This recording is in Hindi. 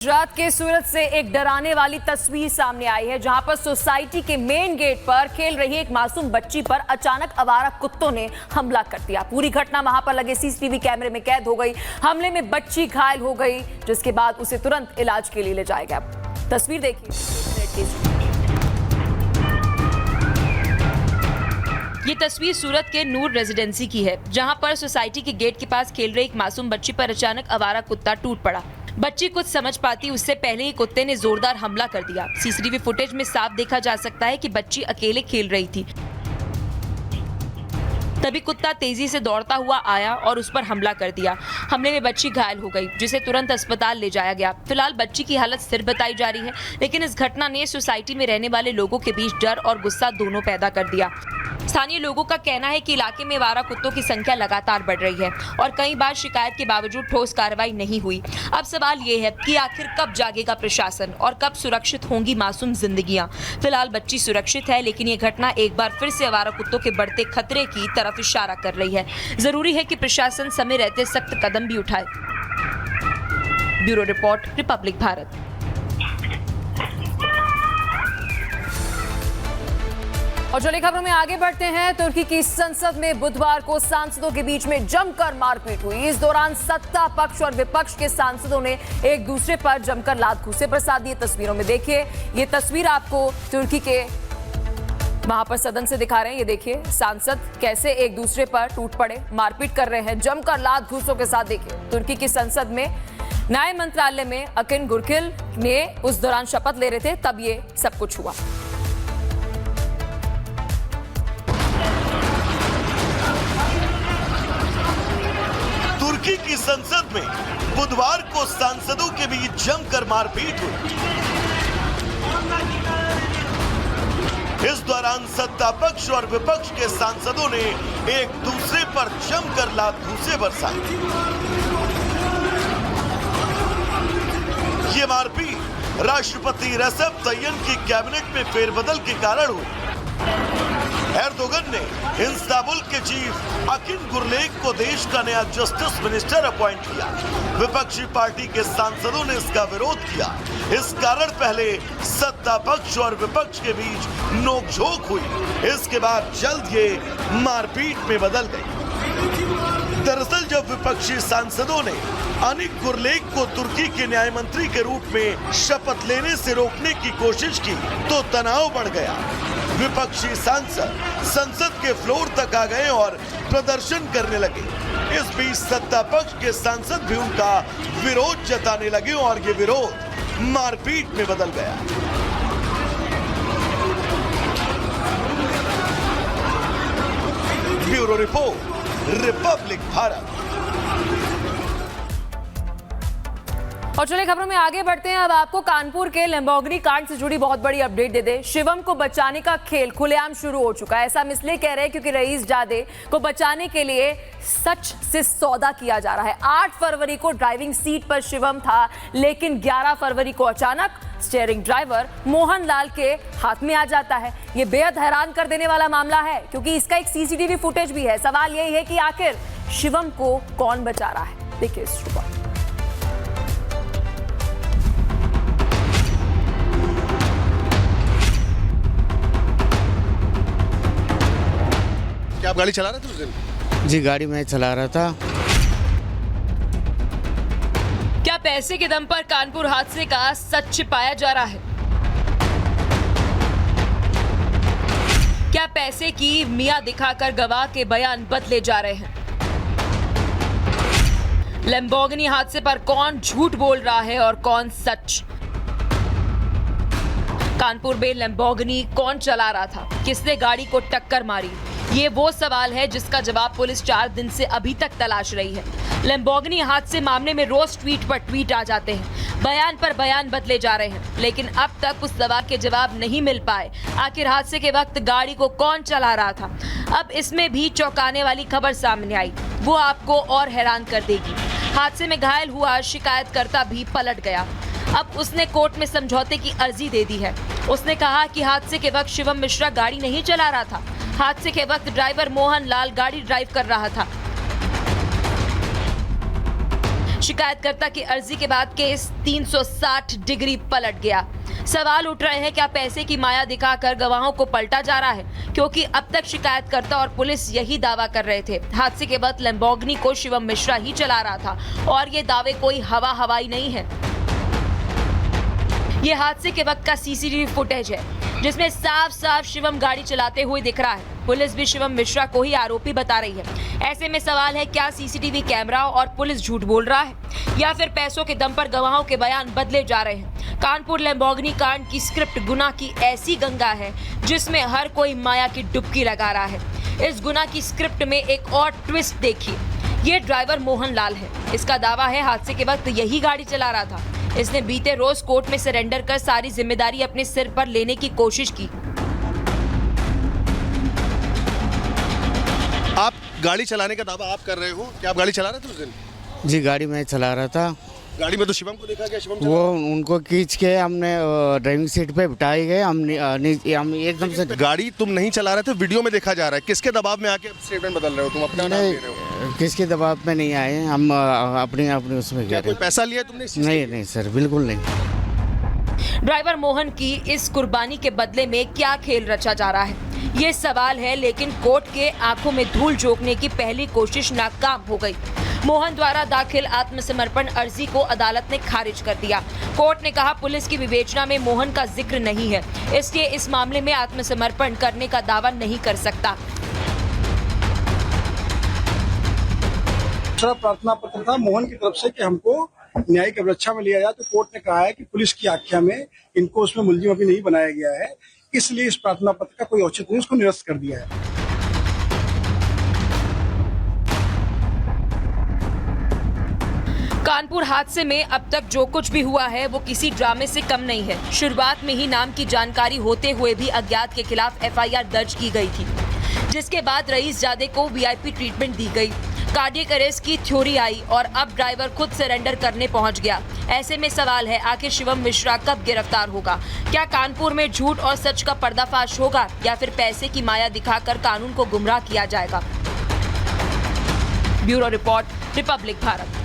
गुजरात के सूरत से एक डराने वाली तस्वीर सामने आई है, जहां पर सोसाइटी के मेन गेट पर खेल रही एक मासूम बच्ची पर अचानक आवारा कुत्तों ने हमला कर दिया। पूरी घटना वहां पर लगे सीसीटीवी कैमरे में कैद हो गई। हमले में बच्ची घायल हो गई, जिसके बाद उसे तुरंत इलाज के लिए ले जाया गया। तस्वीर देखिए। ये तस्वीर सूरत के नूर रेजिडेंसी की है, जहां पर सोसाइटी के गेट के पास खेल रही एक मासूम बच्ची पर अचानक आवारा कुत्ता टूट पड़ा। बच्ची कुछ समझ पाती उससे पहले ही कुत्ते ने जोरदार हमला कर दिया। सीसीटीवी फुटेज में साफ देखा जा सकता है कि बच्ची अकेले खेल रही थी, तभी कुत्ता तेजी से दौड़ता हुआ आया और उस पर हमला कर दिया। हमले में बच्ची घायल हो गई, जिसे तुरंत अस्पताल ले जाया गया। फिलहाल बच्ची की हालत स्थिर बताई जा रही है, लेकिन इस घटना ने सोसाइटी में रहने वाले लोगों के बीच डर और गुस्सा दोनों पैदा कर दिया। स्थानीय लोगों का कहना है कि इलाके में आवारा कुत्तों की संख्या लगातार बढ़ रही है और कई बार शिकायत के बावजूद ठोस कार्रवाई नहीं हुई। अब सवाल ये है कि आखिर कब जागेगा प्रशासन और कब सुरक्षित होंगी मासूम जिंदगियां। फिलहाल बच्ची सुरक्षित है, लेकिन ये घटना एक बार फिर से आवारा कुत्तों के बढ़ते खतरे की तरफ इशारा कर रही है। जरूरी है कि प्रशासन समय रहते सख्त कदम भी उठाए। Bureau report, Republic Bharat. और चलिए खबरों में आगे बढ़ते हैं। तुर्की की संसद में बुधवार को सांसदों के बीच में जमकर मारपीट हुई। इस दौरान सत्ता पक्ष और विपक्ष के सांसदों ने एक दूसरे पर जमकर लात घूंसे बरसात दी। तस्वीरों में देखिए, ये तस्वीर आपको तुर्की के वहां पर सदन से दिखा रहे हैं। ये देखिए सांसद कैसे एक दूसरे पर टूट पड़े, मारपीट कर रहे हैं जमकर लात घूंसों के साथ। देखिए तुर्की की संसद में न्याय मंत्रालय में अकिन गुरकिल ने उस दौरान शपथ ले रहे थे, तब ये सब कुछ हुआ। तुर्की की संसद में बुधवार को सांसदों के बीच जमकर मारपीट हुई। इस दौरान सत्ता पक्ष और विपक्ष के सांसदों ने एक दूसरे पर जमकर लात घूंसे बरसाए। ये मारपीट राष्ट्रपति रेसेप तय्यप की कैबिनेट में फेरबदल के कारण हुई। एर्दोगन ने इस्तांबुल के चीफ अकिन गुरलेक को देश का नया जस्टिस मिनिस्टर अपॉइंट किया। विपक्षी पार्टी के सांसदों ने इसका विरोध किया। इस कारण पहले सत्ता पक्ष और विपक्ष के बीच नोकझोंक हुई। इसके बाद जल्द ये मारपीट में बदल गई। दरअसल जब विपक्षी सांसदों ने अनिक गुरलेक को तुर्की के न्याय मंत्री के रूप में शपथ लेने से रोकने की कोशिश की तो तनाव बढ़ गया। विपक्षी सांसद संसद के फ्लोर तक आ गए और प्रदर्शन करने लगे। इस बीच सत्ता पक्ष के सांसद भी उनका विरोध जताने लगे और ये विरोध मारपीट में बदल गया। Bureau report, Republic Bharat. और चलिए खबरों में आगे बढ़ते हैं। अब आपको कानपुर के लैम्बोर्गिनी कांड से जुड़ी बहुत बड़ी अपडेट दे दे। शिवम को बचाने का खेल खुलेआम शुरू हो चुका है। ऐसा हम इसलिए कह रहे हैं क्योंकि रईस जादे को बचाने के लिए सच से सौदा किया जा रहा है। 8 फरवरी को ड्राइविंग सीट पर शिवम था, लेकिन 11 फरवरी को अचानक स्टीयरिंग ड्राइवर मोहन लाल के हाथ में आ जाता है। ये बेहद हैरान कर देने वाला मामला है, क्योंकि इसका एक सीसीटीवी फुटेज भी है। सवाल यही है कि आखिर शिवम को कौन बचा रहा है। देखिए इस रिपोर्ट। क्या आप गाड़ी चला रहे थे उस दिन? जी गाड़ी मैं चला रहा था। क्या पैसे के दम पर कानपुर हादसे का सच छिपाया जा रहा है? क्या पैसे की मियां दिखाकर गवाह के बयान बदले जा रहे हैं? लैम्बोर्गिनी हादसे पर कौन झूठ बोल रहा है और कौन सच? कानपुर में लैम्बोर्गिनी कौन चला रहा था? किसने गाड़ी को टक्कर मारी? ये वो सवाल है जिसका जवाब पुलिस 4 दिन से अभी तक तलाश रही है। लैम्बोर्गिनी हादसे मामले में रोज ट्वीट पर ट्वीट आ जाते हैं, बयान पर बयान बदले जा रहे हैं, लेकिन अब तक उस सवाल के जवाब नहीं मिल पाए। आखिर हादसे के वक्त गाड़ी को कौन चला रहा था? अब इसमें भी चौंकाने वाली खबर सामने आई, वो आपको और हैरान कर देगी। हादसे में घायल हुआ शिकायतकर्ता भी पलट गया। अब उसने कोर्ट में समझौते की अर्जी दे दी है। उसने कहा कि हादसे के वक्त शिवम मिश्रा गाड़ी नहीं चला रहा था। हादसे के वक्त ड्राइवर मोहन लाल गाड़ी ड्राइव कर रहा था। शिकायतकर्ता की अर्जी के बाद केस 360 डिग्री पलट गया। सवाल उठ रहे हैं, क्या पैसे की माया दिखाकर गवाहों को पलटा जा रहा है? क्योंकि अब तक शिकायतकर्ता और पुलिस यही दावा कर रहे थे। हादसे के वक्त लैम्बोर्गिनी को शिवम मिश्रा ही चला रहा था और ये दावे कोई हवाई नहीं है। ये हादसे के वक्त का सीसीटीवी फुटेज है जिसमें साफ साफ शिवम गाड़ी चलाते हुए दिख रहा है। पुलिस भी शिवम मिश्रा को ही आरोपी बता रही है। ऐसे में सवाल है, क्या सीसीटीवी कैमरा और पुलिस झूठ बोल रहा है या फिर पैसों के दम पर गवाहों के बयान बदले जा रहे हैं? कानपुर लैम्बोर्गिनी कांड की स्क्रिप्ट गुनाह की ऐसी गंगा है जिसमें हर कोई माया की डुबकी लगा रहा है। इस गुनाह की स्क्रिप्ट में एक और ट्विस्ट देखिए। ये ड्राइवर मोहन लाल है। इसका दावा है हादसे के वक्त यही गाड़ी चला रहा था। इसने बीते रोज कोर्ट में सरेंडर कर सारी जिम्मेदारी अपने सिर पर लेने की कोशिश की। आप गाड़ी चलाने का दावा आप कर रहे हो, क्या आप गाड़ी चला रहे थे उस दिन? जी गाड़ी मैं चला रहा था। गाड़ी में तो शिवम को देखा गया, शिवम चला वो रहा था। उनको खींच के हमने ड्राइविंग सीट पे बिठाए गए। हम एकदम से गाड़ी तुम नहीं चला रहे थे, वीडियो में देखा जा रहा है। किसके दबाव में आके स्टेटमेंट बदल रहे हो तुम, अपना नाम ले रहे हो? किसके दबाव में नहीं आए, हम अपनी उसमें क्या गए कोई थे। पैसा लिया तुमने इस चीज़ के नहीं लिए? नहीं सर, बिल्कुल नहीं। ड्राइवर मोहन की इस कुर्बानी के बदले में क्या खेल रचा जा रहा है, ये सवाल है। लेकिन कोर्ट के आंखों में धूल झोंकने की पहली कोशिश नाकाम हो गई। मोहन द्वारा दाखिल आत्मसमर्पण अर्जी को अदालत ने खारिज कर दिया। कोर्ट ने कहा, पुलिस की विवेचना में मोहन का जिक्र नहीं है, इसलिए इस मामले में आत्मसमर्पण करने का दावा नहीं कर सकता। दूसरा प्रार्थना पत्र था मोहन की तरफ से कि हमको न्यायिक अभिरक्षा में लिया जाए, तो कोर्ट ने कहा है कि पुलिस की आख्या में इनको उसमें मुलजिम अभी नहीं बनाया गया है, इसलिए इस प्रार्थना पत्र का कोई औचित्य नहीं, उसको निरस्त कर दिया है। कानपुर हादसे में अब तक जो कुछ भी हुआ है वो किसी ड्रामे से कम नहीं है। शुरुआत में ही नाम की जानकारी होते हुए भी अज्ञात के खिलाफ एफआईआर दर्ज की गई थी, जिसके बाद रईस जादे को वीआईपी ट्रीटमेंट दी गई। कार्डियक अरेस्ट की थ्योरी आई और अब ड्राइवर खुद सरेंडर करने पहुंच गया। ऐसे में सवाल है, आखिर शिवम मिश्रा कब गिरफ्तार होगा? क्या कानपुर में झूठ और सच का पर्दाफाश होगा या फिर पैसे की माया दिखाकर कानून को गुमराह किया जाएगा? Bureau report, Republic Bharat.